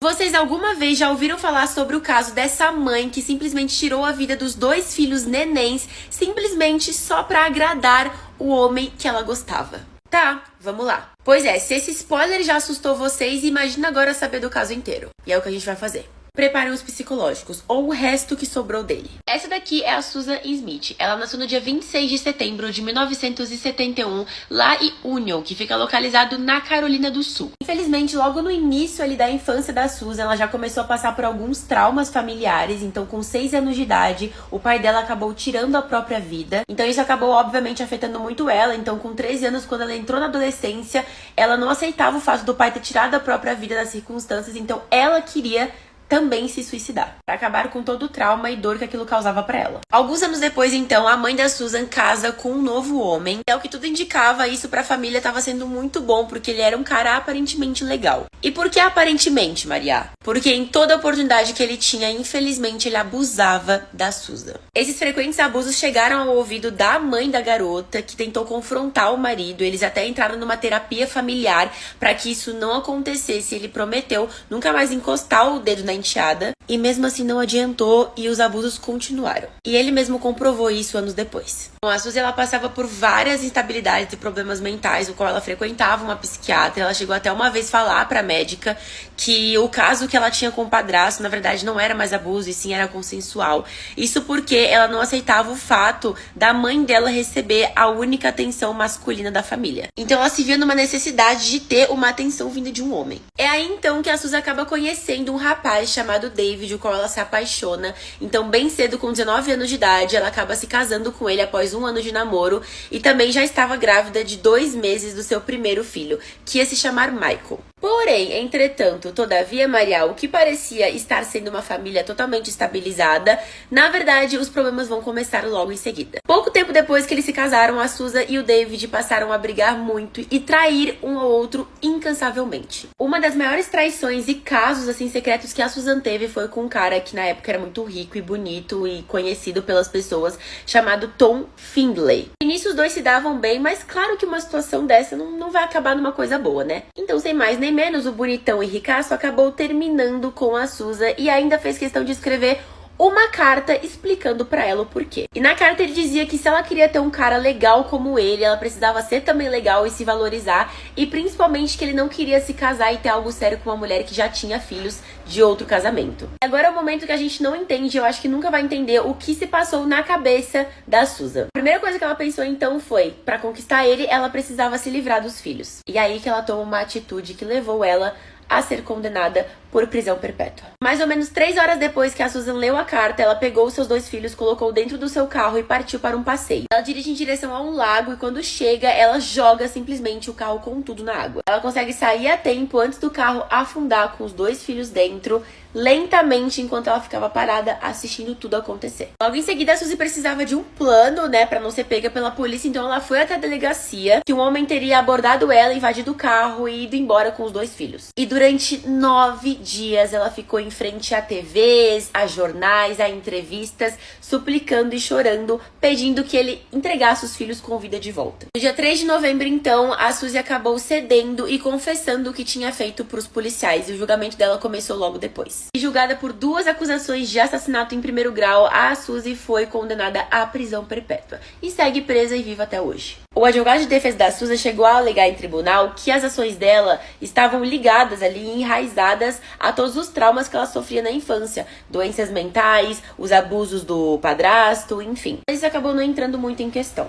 Vocês alguma vez já ouviram falar sobre o caso dessa mãe que simplesmente tirou a vida dos 2 filhos nenéns simplesmente só pra agradar o homem que ela gostava? Tá, vamos lá. Pois é, se esse spoiler já assustou vocês, imagina agora saber do caso inteiro. E é o que a gente vai fazer. Preparem os psicológicos, ou o resto que sobrou dele. Essa daqui é a Susan Smith. Ela nasceu no dia 26 de setembro de 1971, lá em Union, que fica localizado na Carolina do Sul. Infelizmente, logo no início ali da infância da Susan, ela já começou a passar por alguns traumas familiares. Então, com 6 anos de idade, o pai dela acabou tirando a própria vida. Então, isso acabou, obviamente, afetando muito ela. Então, com 13 anos, quando ela entrou na adolescência, ela não aceitava o fato do pai ter tirado a própria vida das circunstâncias. Então, ela queria também se suicidar, para acabar com todo o trauma e dor que aquilo causava para ela. Alguns anos depois, então, a mãe da Susan casa com um novo homem. É o que tudo indicava, isso pra família estava sendo muito bom, porque ele era um cara aparentemente legal. E por que aparentemente, Maria? Porque em toda oportunidade que ele tinha, infelizmente, ele abusava da Susan. Esses frequentes abusos chegaram ao ouvido da mãe da garota, que tentou confrontar o marido. Eles até entraram numa terapia familiar para que isso não acontecesse. Ele prometeu nunca mais encostar o dedo na enteada, e mesmo assim não adiantou e os abusos continuaram. E ele mesmo comprovou isso anos depois. Bom, a Suzy, ela passava por várias instabilidades e problemas mentais, o qual ela frequentava uma psiquiatra. Ela chegou até uma vez falar pra médica que o caso que ela tinha com o padrasto, na verdade, não era mais abuso, e sim era consensual. Isso porque ela não aceitava o fato da mãe dela receber a única atenção masculina da família. Então ela se via numa necessidade de ter uma atenção vinda de um homem. É aí então que a Suzy acaba conhecendo um rapaz chamado David, o qual ela se apaixona. Então, bem cedo, com 19 anos de idade, ela acaba se casando com ele após 1 ano de namoro, e também já estava grávida de 2 meses do seu primeiro filho, que ia se chamar Michael. Porém, entretanto, todavia, Maria, o que parecia estar sendo uma família totalmente estabilizada, na verdade, os problemas vão começar logo em seguida. Pouco tempo depois que eles se casaram, a Susan e o David passaram a brigar muito e trair um ao outro incansavelmente. Uma das maiores traições e casos, assim, secretos que a Susan teve foi com um cara que na época era muito rico e bonito e conhecido pelas pessoas, chamado Tom Findlay. No início, os dois se davam bem, mas claro que uma situação dessa não vai acabar numa coisa boa, né? Então, sem mais nem menos, o bonitão e ricaço acabou terminando com a Susan e ainda fez questão de escrever uma carta explicando pra ela o porquê. E na carta ele dizia que se ela queria ter um cara legal como ele, ela precisava ser também legal e se valorizar, e principalmente que ele não queria se casar e ter algo sério com uma mulher que já tinha filhos de outro casamento. Agora é o momento que a gente não entende, eu acho que nunca vai entender o que se passou na cabeça da Susan. A primeira coisa que ela pensou então foi, pra conquistar ele, ela precisava se livrar dos filhos. E aí que ela toma uma atitude que levou ela a ser condenada por prisão perpétua. Mais ou menos 3 horas depois que a Susan leu a carta, ela pegou seus 2 filhos, colocou dentro do seu carro e partiu para um passeio. Ela dirige em direção a um lago e quando chega, ela joga simplesmente o carro com tudo na água. Ela consegue sair a tempo antes do carro afundar com os 2 filhos dentro, lentamente, enquanto ela ficava parada assistindo tudo acontecer. Logo em seguida, a Suzy precisava de um plano, né, pra não ser pega pela polícia, então ela foi até a delegacia, que um homem teria abordado ela, invadido o carro e ido embora com os 2 filhos. E durante 9 dias ela ficou em frente a TVs, a jornais, a entrevistas, suplicando e chorando, pedindo que ele entregasse os filhos com vida de volta. No dia 3 de novembro, então, a Suzy acabou cedendo e confessando o que tinha feito para os policiais, e o julgamento dela começou logo depois. E julgada por 2 acusações de assassinato em primeiro grau, a Suzy foi condenada à prisão perpétua e segue presa e viva até hoje. O advogado de defesa da Susan chegou a alegar em tribunal que as ações dela estavam ligadas ali, enraizadas a todos os traumas que ela sofria na infância, doenças mentais, os abusos do padrasto, enfim. Mas isso acabou não entrando muito em questão.